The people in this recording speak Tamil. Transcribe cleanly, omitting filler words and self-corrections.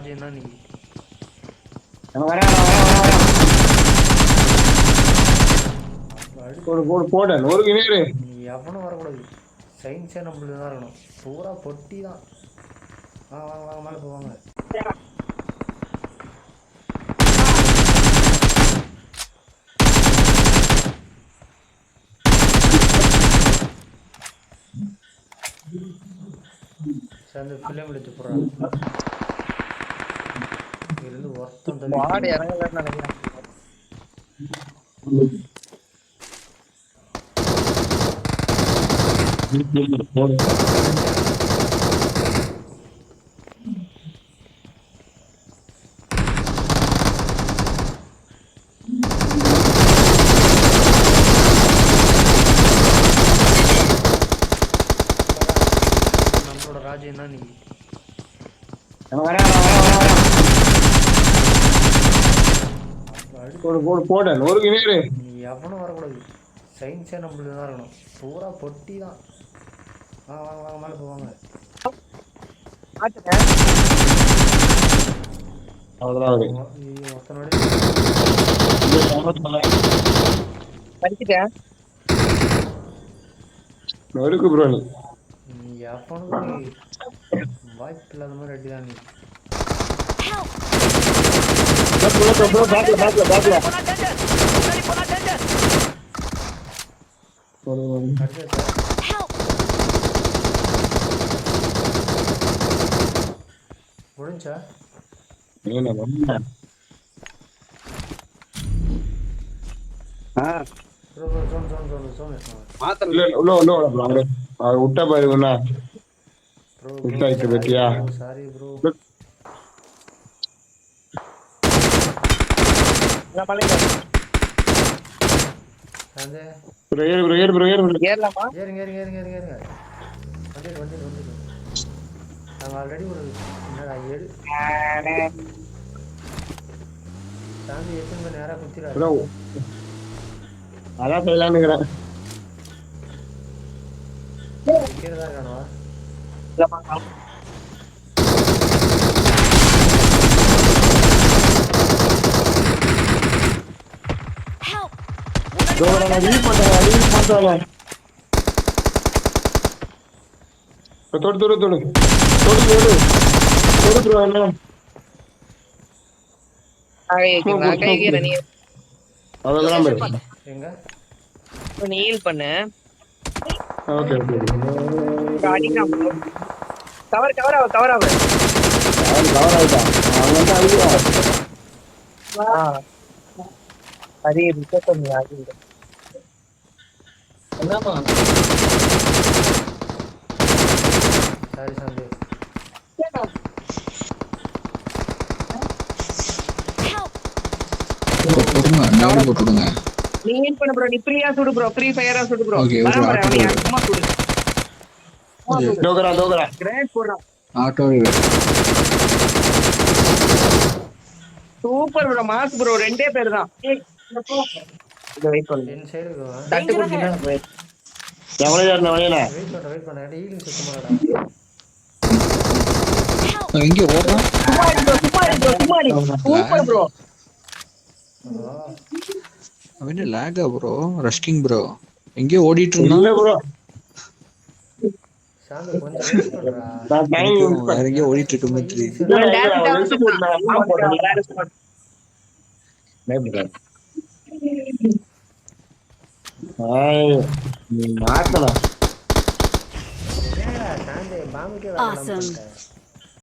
ராஜ்யம்னா நீ நீ எவனும் வரக்கூடாது. சயின்ஸே நம்மளுக்கு தான் இருக்கணும். பூரா பொட்டி தான். வாங்க வாங்க வாங்க மேலே போவாங்க. சேர்ந்து ஃபிலிம் எடுத்து போடுறான். இருந்து ஒருத்தம் தள்ளி நினைக்கிறேன். நம்மளோட ராஜ்யம்னா நீ நீ எவனும் வரக்கூடாது. சயின்ஸே நம்மளுக்கு தான் இருக்கணும். பூரா பொட்டி தான். வாங்க வாங்க வாங்க மேலே போவாங்க. படிச்சுட்டேன். நீ எவனுக்கு வாய்ப்பு இல்லாத மாதிரி அடிதான் நீ. முடிஞ்சா சாரி ப்ரோ. ஏறலாமா? ஏறுங்க ஏறுங்க ஏறுங்க ஏறுங்க ஏறுங்க. வந்துட்டு வந்துட்டு வந்துட்டு நாங்கள் ஆல்ரெடி ஒரு என்னடா ஏழு தாண்டி எத்தனை நேராக குத்திராரு. அதான் செய்யலான்னுக்கிறேன். விற்கிறதா காணுவா. தொடு தொடு தொடு தொடு தொடு தொடு எங்க நீ ஹீல் பண்ணு. ஓகே ஓகே கவர் கவர் ஆகு கவர் ஆகு. கவர் ஆயிட்டான். அவன் வந்து அழுகுவான். சரி ரிசர்ச் பண்ணி ஆகுது. என்னமா சாரி சந்தே போட்டுடுங்க. நீ ஹீல் பண்ணு ப்ரோ. நீ ஃப்ரீயா சுடு ப்ரோ. ஃப்ரீ ஃபயரா சுடு ப்ரோ. Okay okay. சும்மா சுடு. டோகரா கிரேட் போடுறான். Auto super bro. Mass bro. ரெண்டே பேர் தான். இத வெயிட் பண்ணு. என் சைடு தட்டு குடிச்சினா எவ்வளவு ஏறணும் வழியில? வெயிட் பண்ண ஹீலிங் சுத்தமாடா. எங்க ஓடுறான்? Super bro. அவன் லாகா ப்ரோ. ரஷ்கிங் ப்ரோ. எங்க ஓடிட்டு இருந்தான்? இல்ல ப்ரோ. சாந்து கொஞ்சம் வெயிட் பண்றா. நான் டைம் வேற எங்க ஓடிட்டு இருக்கு மாதிரி. நீ மாத்தலாம். சாந்து பாம்புக்கே வேற